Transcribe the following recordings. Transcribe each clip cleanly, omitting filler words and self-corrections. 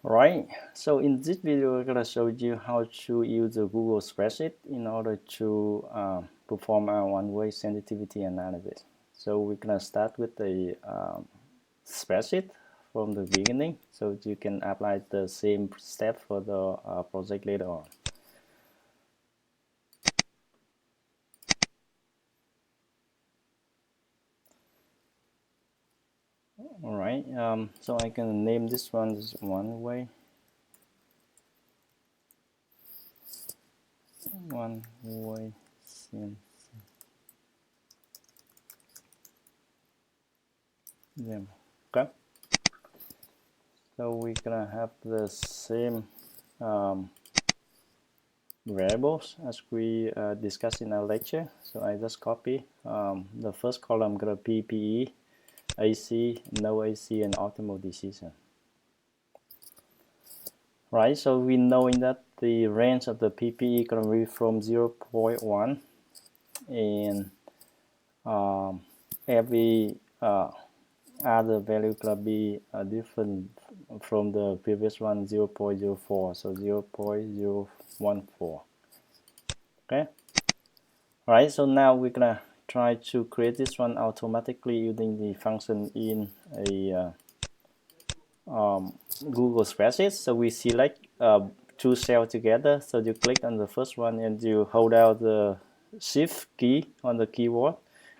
Right, so in this video we're gonna show you how to use the Google Spreadsheet in order to perform a one-way sensitivity analysis. So we're gonna start with the spreadsheet from the beginning, so you can apply the same step for the project later on. All right, so I can name this one as one-way sensitivity. Okay, so we're gonna have the same variables as we discussed in our lecture. So I just copy the first column, gonna PPE, AC, no AC, and optimal decision. Right, so we knowing that the range of the PPE gonna be from 0.1, and every other value gonna be different from the previous one, 0.04, so 0.014. Okay. All right, so now we're gonna try to create this one automatically using the function in a Google Spreadsheet. So we select two cells together. So you click on the first one and you hold out the Shift key on the keyboard,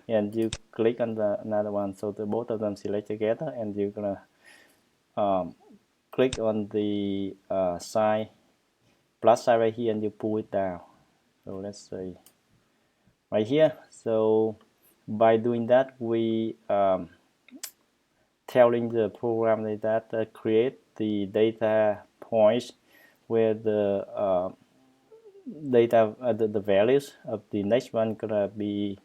and you click on the another one. So the both of them select together, and you're gonna click on the sign plus sign right here, and you pull it down. So let's say right here. So by doing that, we telling the program that create the data points where the the values of the next one gonna be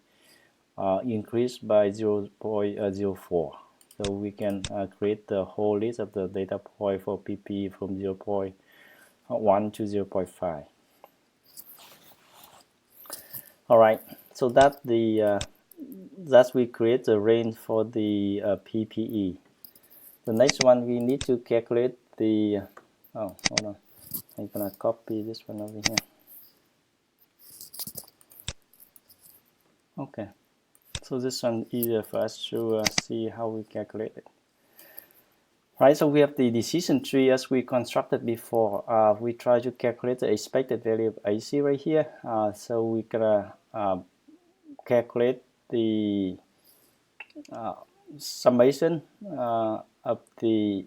increased by 0.04. So we can create the whole list of the data point for PP from 0.1 to 0.5. All right, so that the thus we create the range for the PPE. The next one we need to calculate the oh, hold on, I'm gonna copy this one over here. Okay, so this one easier for us to see how we calculate it. Right, so we have the decision tree as we constructed before. We try to calculate the expected value of AC right here. So we're gonna calculate the summation of the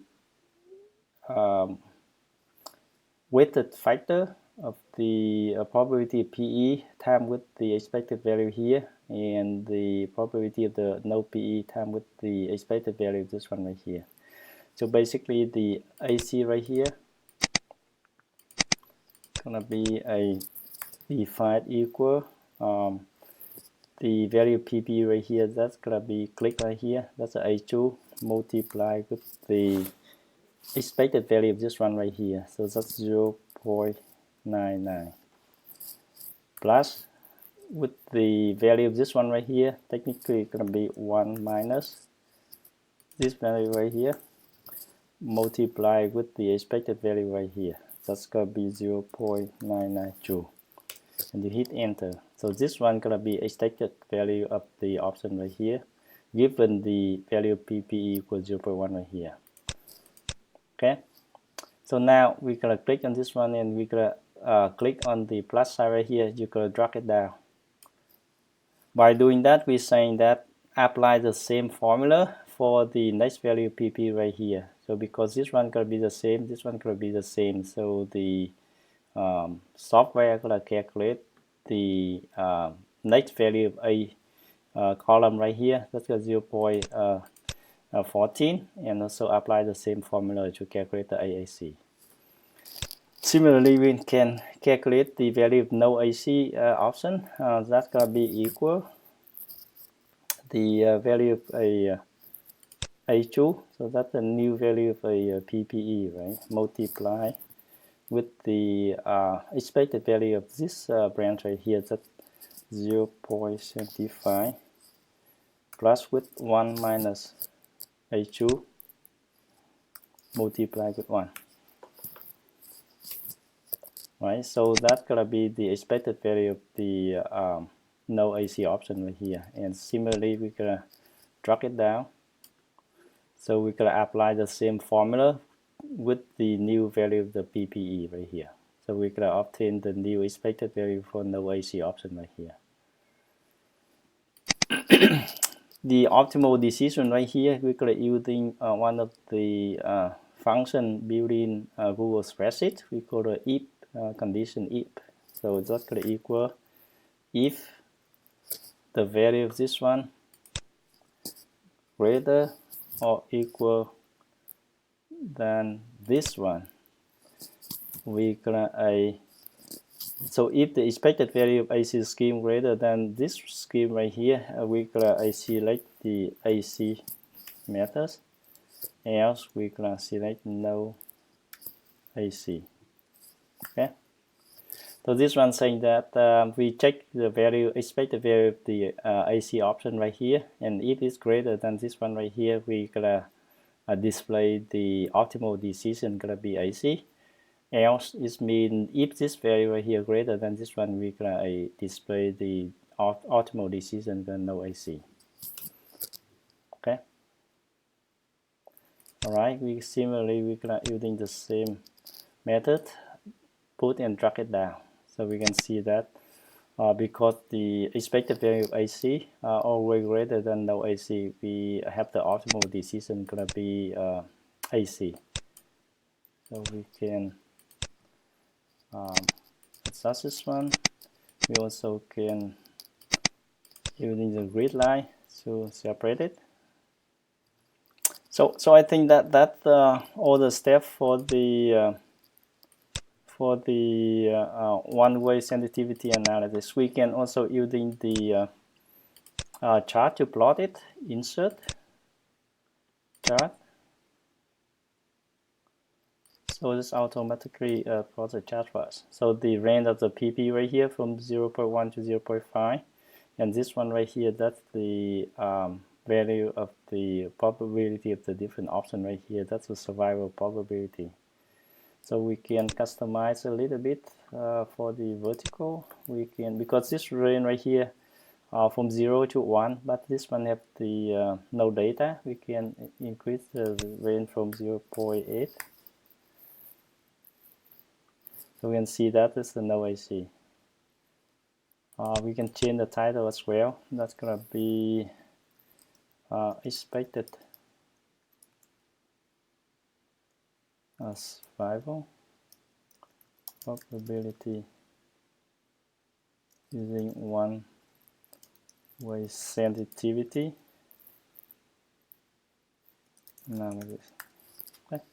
weighted factor of the probability of PE times with the expected value here, and the probability of the no PE times with the expected value of this one right here. So basically the AC right here gonna be a defined equal the value of PP right here, that's gonna be click right here, that's a A2 multiplied with the expected value of this one right here, so that's 0.99 plus with the value of this one right here, technically it's gonna be 1 minus this value right here multiplied with the expected value right here, that's gonna be 0.992, and you hit enter. So this one gonna be expected value of the option right here, given the value of PP equals 0.1 right here. Okay, so now we're gonna click on this one, and we're gonna click on the plus sign right here. You're gonna drag it down. By doing that, we're saying that apply the same formula for the next value of PP right here. So because this one gonna be the same, this one gonna be the same, so the software gonna calculate the next value of a column right here, that's 0.14, and also apply the same formula to calculate the AAC. Similarly, we can calculate the value of no AC option. That's gonna be equal the value of a A2, so that's a new value of a PPE, right? Multiply with the expected value of this branch right here, that's 0.75 plus with 1 minus A2 multiplied with 1. right? So that's gonna be the expected value of the no AC option right here. And similarly, we're gonna drag it down. So we're gonna apply the same formula with the new value of the PPE right here. So we're gonna obtain the new expected value for no AC option right here. The optimal decision right here, we're gonna using one of the function built in Google Spreadsheet. We call the if condition if. So that's gonna equal if the value of this one greater or equal than this one. We gonna so if the expected value of AC scheme greater than this scheme right here, we gonna select the AC methods. Else we gonna select no AC. Okay. So this one saying that we check the value, expected value of the AC option right here, and if it's greater than this one right here, we gonna display the optimal decision gonna be AC. Else it means if this value right here greater than this one, we gonna display the optimal decision gonna no AC. Okay. All right. We similarly we gonna using the same method, put and drag it down. So we can see that because the expected value of AC are always greater than no AC, we have the optimal decision gonna be AC. So we can adjust this one. We also can using the grid line to separate it. So I think that all the steps for the one-way sensitivity analysis. We can also using the chart to plot it. Insert chart. So this automatically plots the chart for us. So the range of the PP right here from 0.1 to 0.5, and this one right here, that's the value of the probability of the different option right here. That's the survival probability. So we can customize a little bit for the vertical. We can, because this range right here from 0 to 1, but this one have the no data. We can increase the range from 0.8. So we can see that is the no AC. We can change the title as well. That's gonna be expected survival probability using one-way sensitivity analysis. Okay.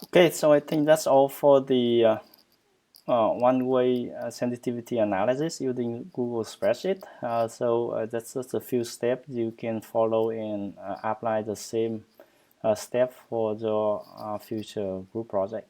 Okay, so I think that's all for the one-way sensitivity analysis using Google Spreadsheet. So that's just a few steps you can follow and apply the same step for your future group project.